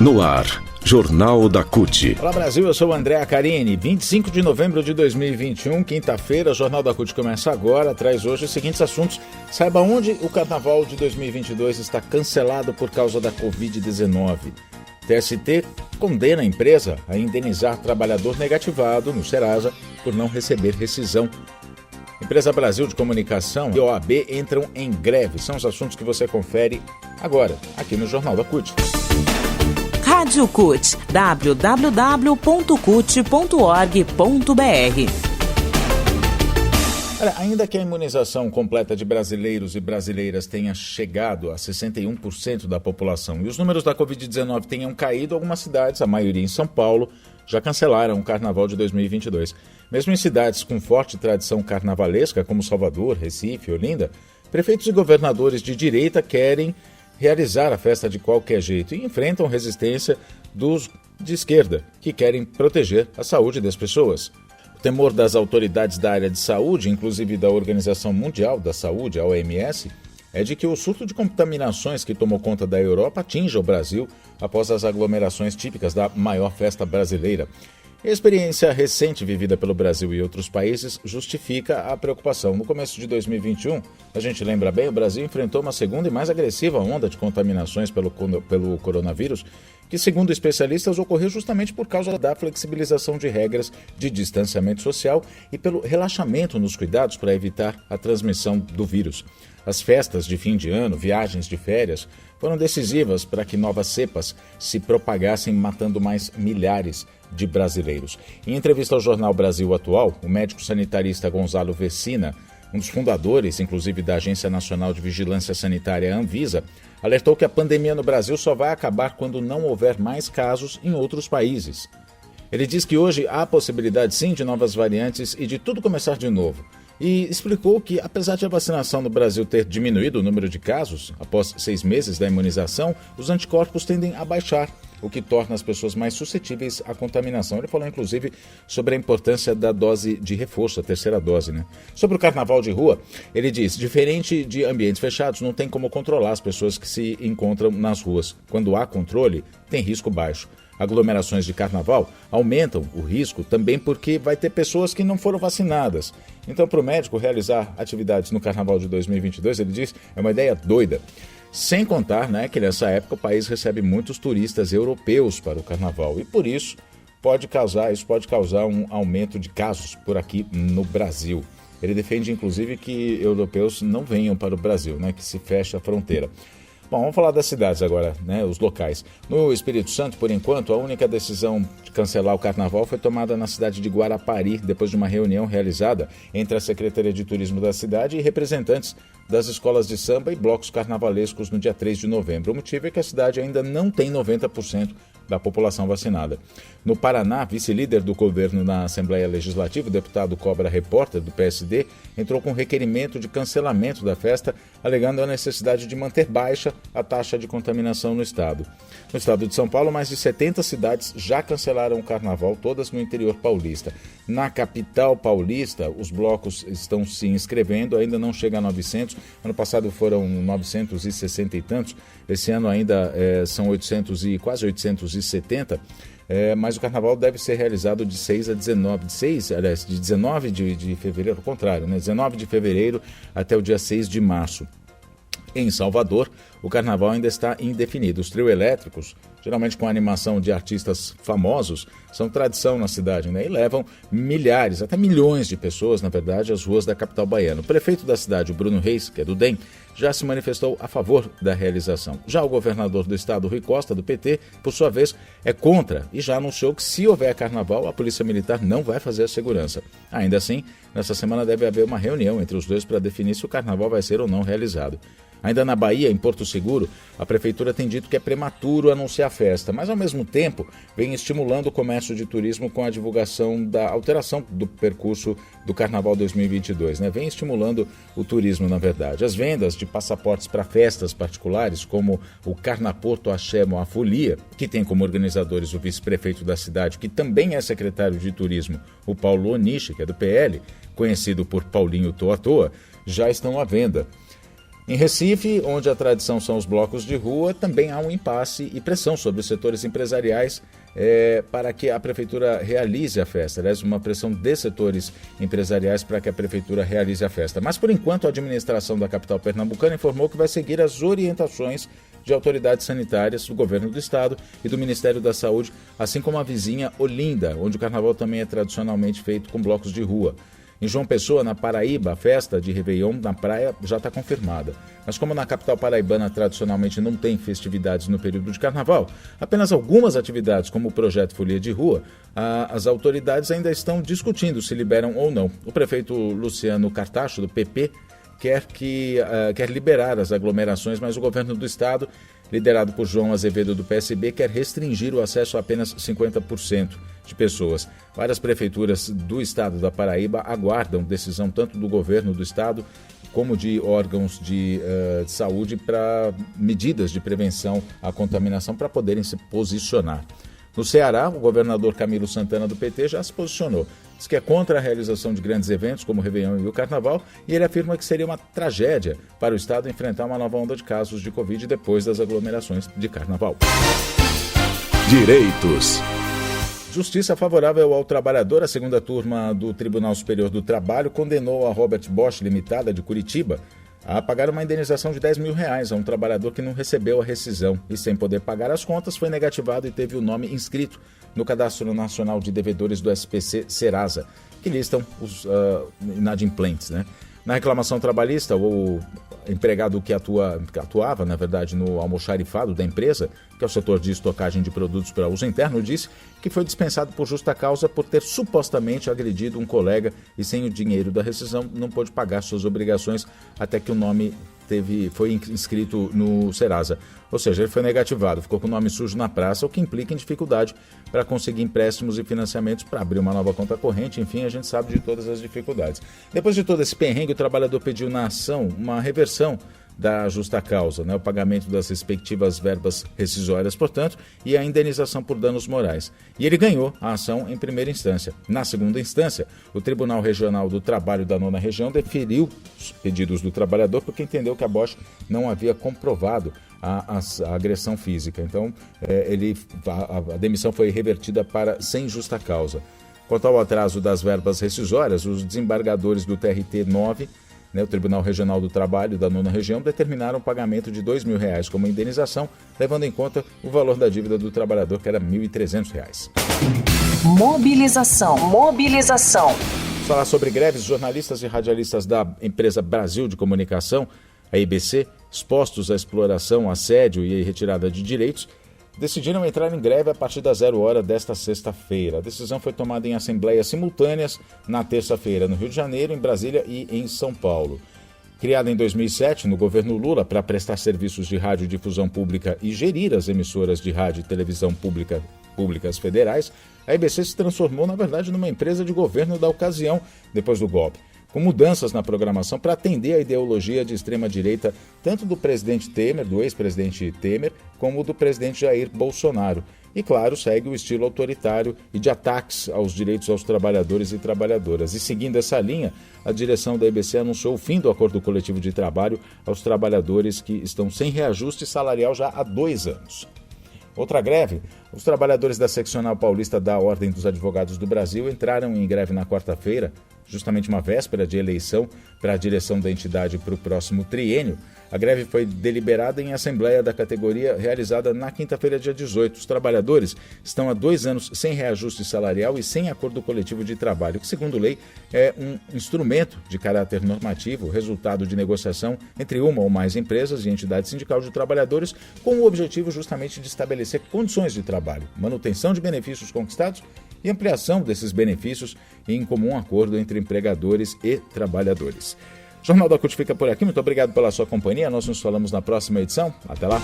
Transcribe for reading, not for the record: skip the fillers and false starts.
No ar, Jornal da CUT. Olá Brasil, eu sou o André Acarini. 25 de novembro de 2021, quinta-feira, o Jornal da CUT começa agora, traz hoje os seguintes assuntos. Saiba onde o Carnaval de 2022 está cancelado por causa da Covid-19. TST condena a empresa a indenizar trabalhador negativado no Serasa por não receber rescisão. Empresa Brasil de Comunicação e OAB entram em greve. São os assuntos que você confere agora, aqui no Jornal da CUT. Rádio CUT, www.cut.org.br. Ainda que a imunização completa de brasileiros e brasileiras tenha chegado a 61% da população e os números da Covid-19 tenham caído, algumas cidades, a maioria em São Paulo, já cancelaram o Carnaval de 2022. Mesmo em cidades com forte tradição carnavalesca, como Salvador, Recife, Olinda, prefeitos e governadores de direita querem realizar a festa de qualquer jeito e enfrentam resistência dos de esquerda, que querem proteger a saúde das pessoas. O temor das autoridades da área de saúde, inclusive da Organização Mundial da Saúde, a OMS, é de que o surto de contaminações que tomou conta da Europa atinja o Brasil após as aglomerações típicas da maior festa brasileira. A experiência recente vivida pelo Brasil e outros países justifica a preocupação. No começo de 2021, a gente lembra bem, o Brasil enfrentou uma segunda e mais agressiva onda de contaminações pelo coronavírus, que, segundo especialistas, ocorreu justamente por causa da flexibilização de regras de distanciamento social e pelo relaxamento nos cuidados para evitar a transmissão do vírus. As festas de fim de ano, viagens de férias, foram decisivas para que novas cepas se propagassem, matando mais milhares de brasileiros. Em entrevista ao jornal Brasil Atual, o médico sanitarista Gonzalo Vecina, um dos fundadores, inclusive, da Agência Nacional de Vigilância Sanitária, Anvisa, alertou que a pandemia no Brasil só vai acabar quando não houver mais casos em outros países. Ele diz que hoje há possibilidade, sim, de novas variantes e de tudo começar de novo. E explicou que, apesar de a vacinação no Brasil ter diminuído o número de casos, após 6 meses da imunização, os anticorpos tendem a baixar, o que torna as pessoas mais suscetíveis à contaminação. Ele falou, inclusive, sobre a importância da dose de reforço, a terceira dose, Sobre o carnaval de rua, ele diz, diferente de ambientes fechados, não tem como controlar as pessoas que se encontram nas ruas. Quando há controle, tem risco baixo. Aglomerações de carnaval aumentam o risco também porque vai ter pessoas que não foram vacinadas. Então, para o médico realizar atividades no carnaval de 2022, ele diz, é uma ideia doida. Sem contar, que nessa época o país recebe muitos turistas europeus para o carnaval e por isso pode causar um aumento de casos por aqui no Brasil. Ele defende, inclusive, que europeus não venham para o Brasil, que se feche a fronteira. Bom, vamos falar das cidades agora, os locais. No Espírito Santo, por enquanto, a única decisão de cancelar o carnaval foi tomada na cidade de Guarapari, depois de uma reunião realizada entre a Secretaria de Turismo da cidade e representantes das escolas de samba e blocos carnavalescos no dia 3 de novembro. O motivo é que a cidade ainda não tem 90% da população vacinada. No Paraná, vice-líder do governo na Assembleia Legislativa, o deputado Cobra Repórter, do PSD, entrou com requerimento de cancelamento da festa, alegando a necessidade de manter baixa a taxa de contaminação no estado. No estado de São Paulo, mais de 70 cidades já cancelaram o carnaval, todas no interior paulista. Na capital paulista, os blocos estão se inscrevendo, ainda não chega a 900. Ano passado foram 960 e tantos, esse ano ainda são 800 e quase 870. Mas o carnaval deve ser realizado de 6 a 19, de 19 de fevereiro, ao contrário, 19 de fevereiro até o dia 6 de março. Em Salvador, o carnaval ainda está indefinido. Os trio elétricos, geralmente com a animação de artistas famosos, são tradição na cidade, e levam milhares, até milhões de pessoas, na verdade, às ruas da capital baiana. O prefeito da cidade, o Bruno Reis, que é do DEM, já se manifestou a favor da realização. Já o governador do estado, Rui Costa, do PT, por sua vez, é contra e já anunciou que, se houver carnaval, a Polícia Militar não vai fazer a segurança. Ainda assim, nessa semana deve haver uma reunião entre os dois para definir se o carnaval vai ser ou não realizado. Ainda na Bahia, em Porto Seguro, a prefeitura tem dito que é prematuro anunciar a festa, mas ao mesmo tempo vem estimulando o comércio de turismo com a divulgação da alteração do percurso do Carnaval 2022, Vem estimulando o turismo, na verdade. As vendas de passaportes para festas particulares, como o Carnaporto Axé Moa Folia, que tem como organizadores o vice-prefeito da cidade, que também é secretário de turismo, o Paulo Onishi, que é do PL, conhecido por Paulinho Toa Toa, já estão à venda. Em Recife, onde a tradição são os blocos de rua, também há um impasse e pressão sobre os setores empresariais para que a Prefeitura realize a festa. Aliás, uma pressão de setores empresariais para que a Prefeitura realize a festa. Mas, por enquanto, a administração da capital pernambucana informou que vai seguir as orientações de autoridades sanitárias do governo do estado e do Ministério da Saúde, assim como a vizinha Olinda, onde o carnaval também é tradicionalmente feito com blocos de rua. Em João Pessoa, na Paraíba, a festa de Réveillon na praia já está confirmada. Mas como na capital paraibana tradicionalmente não tem festividades no período de carnaval, apenas algumas atividades como o projeto Folia de Rua, as autoridades ainda estão discutindo se liberam ou não. O prefeito Luciano Cartacho, do PP, quer liberar as aglomerações, mas o governo do estado, liderado por João Azevedo do PSB, quer restringir o acesso a apenas 50% de pessoas. Várias prefeituras do estado da Paraíba aguardam decisão tanto do governo do estado como de órgãos de saúde para medidas de prevenção à contaminação para poderem se posicionar. No Ceará, o governador Camilo Santana do PT já se posicionou. Diz que é contra a realização de grandes eventos como o Réveillon e o Carnaval e ele afirma que seria uma tragédia para o estado enfrentar uma nova onda de casos de Covid depois das aglomerações de Carnaval. Direitos. Justiça favorável ao trabalhador. A segunda turma do Tribunal Superior do Trabalho condenou a Robert Bosch Limitada de Curitiba a pagar uma indenização de R$10 mil a um trabalhador que não recebeu a rescisão e, sem poder pagar as contas, foi negativado e teve o nome inscrito no Cadastro Nacional de Devedores do SPC Serasa, que listam os inadimplentes, né? Na reclamação trabalhista, o empregado que atuava, na verdade, no almoxarifado da empresa, que é o setor de estocagem de produtos para uso interno, disse que foi dispensado por justa causa por ter supostamente agredido um colega e sem o dinheiro da rescisão não pôde pagar suas obrigações até que o nome foi inscrito no Serasa. Ou seja, ele foi negativado, ficou com o nome sujo na praça, o que implica em dificuldade para conseguir empréstimos e financiamentos para abrir uma nova conta corrente. Enfim, a gente sabe de todas as dificuldades. Depois de todo esse perrengue, o trabalhador pediu na ação uma reversão da justa causa, né? O pagamento das respectivas verbas rescisórias, portanto, e a indenização por danos morais. E ele ganhou a ação em primeira instância. Na segunda instância, o Tribunal Regional do Trabalho da 9ª Região deferiu os pedidos do trabalhador porque entendeu que a Bosch não havia comprovado a agressão física. Então, a demissão foi revertida para sem justa causa. Quanto ao atraso das verbas rescisórias, os desembargadores do TRT 9, o Tribunal Regional do Trabalho da 9ª Região, determinaram o pagamento de R$2 mil como indenização, levando em conta o valor da dívida do trabalhador, que era R$ 1.300. Mobilização. Falar sobre greves, jornalistas e radialistas da empresa Brasil de Comunicação, a EBC, expostos à exploração, assédio e retirada de direitos, decidiram entrar em greve a partir das 00h desta sexta-feira. A decisão foi tomada em assembleias simultâneas na terça-feira no Rio de Janeiro, em Brasília e em São Paulo. Criada em 2007 no governo Lula para prestar serviços de radiodifusão pública e gerir as emissoras de rádio e televisão públicas federais, a EBC se transformou, na verdade, numa empresa de governo da ocasião depois do golpe, com mudanças na programação para atender a ideologia de extrema-direita tanto do presidente Temer, do ex-presidente Temer, como do presidente Jair Bolsonaro. E, claro, segue o estilo autoritário e de ataques aos direitos aos trabalhadores e trabalhadoras. E, seguindo essa linha, a direção da EBC anunciou o fim do acordo coletivo de trabalho aos trabalhadores que estão sem reajuste salarial já há 2 anos. Outra greve, os trabalhadores da seccional paulista da Ordem dos Advogados do Brasil entraram em greve na quarta-feira, justamente uma véspera de eleição para a direção da entidade para o próximo triênio. A greve foi deliberada em assembleia da categoria realizada na quinta-feira, dia 18. Os trabalhadores estão há 2 anos sem reajuste salarial e sem acordo coletivo de trabalho, que, segundo lei, é um instrumento de caráter normativo, resultado de negociação entre uma ou mais empresas e entidade sindical de trabalhadores, com o objetivo justamente de estabelecer condições de trabalho, manutenção de benefícios conquistados e ampliação desses benefícios em comum acordo entre empregadores e trabalhadores. O Jornal da CUT fica por aqui. Muito obrigado pela sua companhia. Nós nos falamos na próxima edição. Até lá.